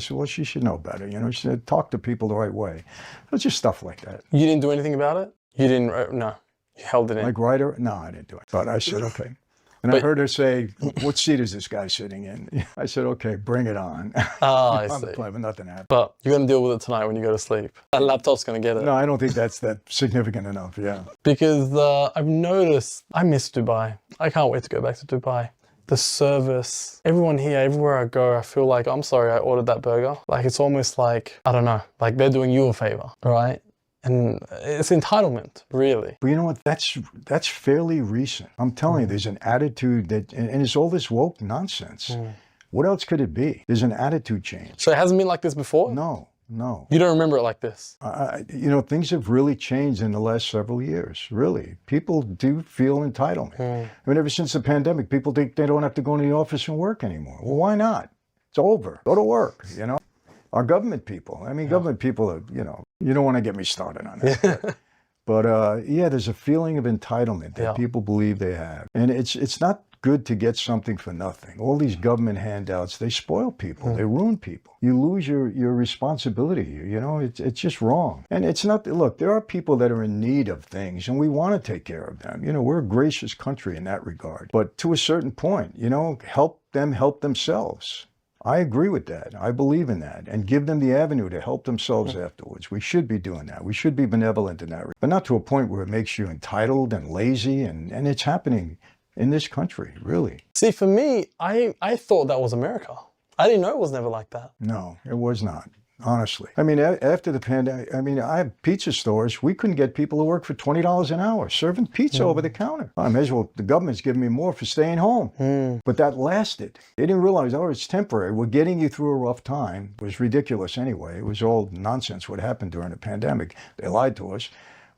I said, well, she should know better. You know, she said, talk to people the right way. It was just stuff like that. You didn't do anything about it? You didn't, no, you held it in. Like writer? No, I didn't do it. But I said, okay. And I heard her say, what seat is this guy sitting in? I said, okay, bring it on. Oh, I On see. the plane, but nothing happened. But you're going to deal with it tonight when you go to sleep. That laptop's going to get it. No, I don't think that's that significant enough, yeah. Because I've noticed, I miss Dubai. I can't wait to go back to Dubai. The service, everyone here, everywhere I go, I feel like, I'm sorry, I ordered that burger. Like, it's almost like, I don't know, like they're doing you a favor, right? And it's entitlement, really. But you know what? That's fairly recent. I'm telling you, there's an attitude that, and it's all this woke nonsense. What else could it be? There's an attitude change. So it hasn't been like this before? No. You don't remember it like this? You know, things have really changed in the last several years, really. People do feel entitlement. I mean, ever since the pandemic, people think they don't have to go into the office and work anymore. Well, why not? It's over. Go to work, you know? Our government people, I mean, government people are, you know, you don't want to get me started on that. But yeah, there's a feeling of entitlement that people believe they have. And it's not good to get something for nothing. All these government handouts, they spoil people, they ruin people. You lose your responsibility, you know, it's just wrong. And it's not, look, there are people that are in need of things and we want to take care of them. You know, we're a gracious country in that regard. But to a certain point, you know, help them help themselves. I agree with that. I believe in that. And give them the avenue to help themselves afterwards. We should be doing that. We should be benevolent in that. But not to a point where it makes you entitled and lazy. And it's happening in this country, really. See, for me, I thought that was America. I didn't know it was never like that. No, it was not. Honestly. I mean, after the pandemic, I mean, I have pizza stores. We couldn't get people to work for $20 an hour, serving pizza over the counter. I may as well, the government's giving me more for staying home. But that lasted. They didn't realize, oh, it's temporary. We're getting you through a rough time. It was ridiculous anyway. It was all nonsense what happened during the pandemic. They lied to us.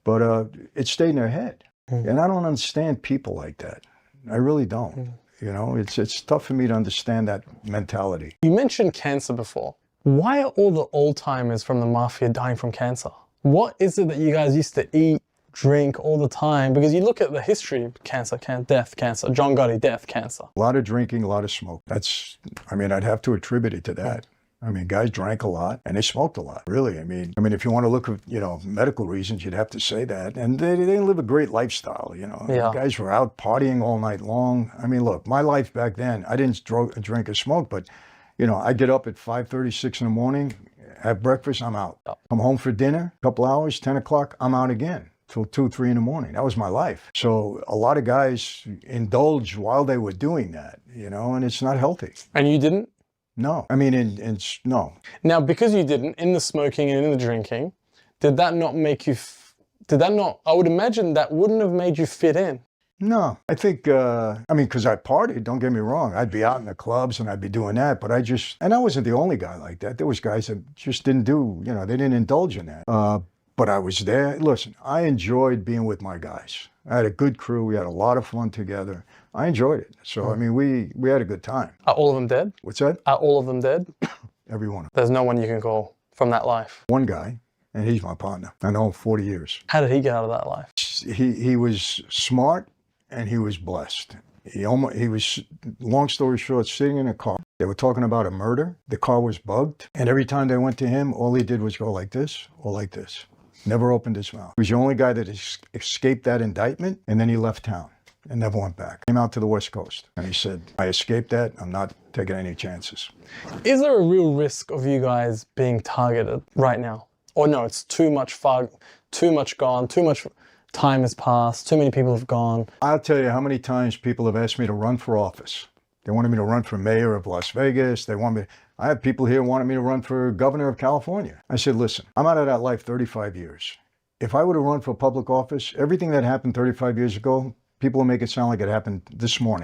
But it stayed in their head. And I don't understand people like that. I really don't. You know, it's tough for me to understand that mentality. You mentioned cancer before. Why are all the old timers from the Mafia dying from cancer? What is it that you guys used to eat, drink all the time? Because you look at the history, cancer, death, cancer, John Gotti, death, cancer. A lot of drinking, a lot of smoke. That's, I mean, I'd have to attribute it to that. I mean, guys drank a lot and they smoked a lot, really. I mean, if you want to look at, you know, medical reasons, you'd have to say that. And they didn't live a great lifestyle, you know. Yeah. Guys were out partying all night long. I mean, look, my life back then, I didn't drink or smoke, but you know, I get up at 5:30, 6 in the morning, have breakfast, I'm out. Come home for dinner, a couple hours, 10 o'clock, I'm out again till 2, 3 in the morning. That was my life. So a lot of guys indulged while they were doing that, you know, and it's not healthy. And you didn't? No. I mean, no. Now, because you didn't, in the smoking and in the drinking, did that not make you, I would imagine that wouldn't have made you fit in. No, I think, I mean, because I partied, don't get me wrong. I'd be out in the clubs and I'd be doing that, but and I wasn't the only guy like that. There was guys that just didn't do, you know, they didn't indulge in that. But I was there. Listen, I enjoyed being with my guys. I had a good crew. We had a lot of fun together. I enjoyed it. So, I mean, we had a good time. Are all of them dead? What's that? Are all of them dead? Every one of them. There's no one you can call from that life? One guy, and he's my partner. I know him 40 years. How did he get out of that life? He was smart. And he was blessed. He was, long story short, sitting in a car. They were talking about a murder. The car was bugged. And every time they went to him, all he did was go like this or like this. Never opened his mouth. He was the only guy that escaped that indictment. And then he left town and never went back. Came out to the West Coast. And he said, I escaped that. I'm not taking any chances. Is there a real risk of you guys being targeted right now? Or no, it's too much gone, too much time has passed, too many people have gone. I'll tell you how many times people have asked me to run for office. They wanted me to run for mayor of Las Vegas. I have people here wanting me to run for governor of California. I said, listen, I'm out of that life 35 years. If I were to run for public office, everything that happened 35 years ago, people will make it sound like it happened this morning.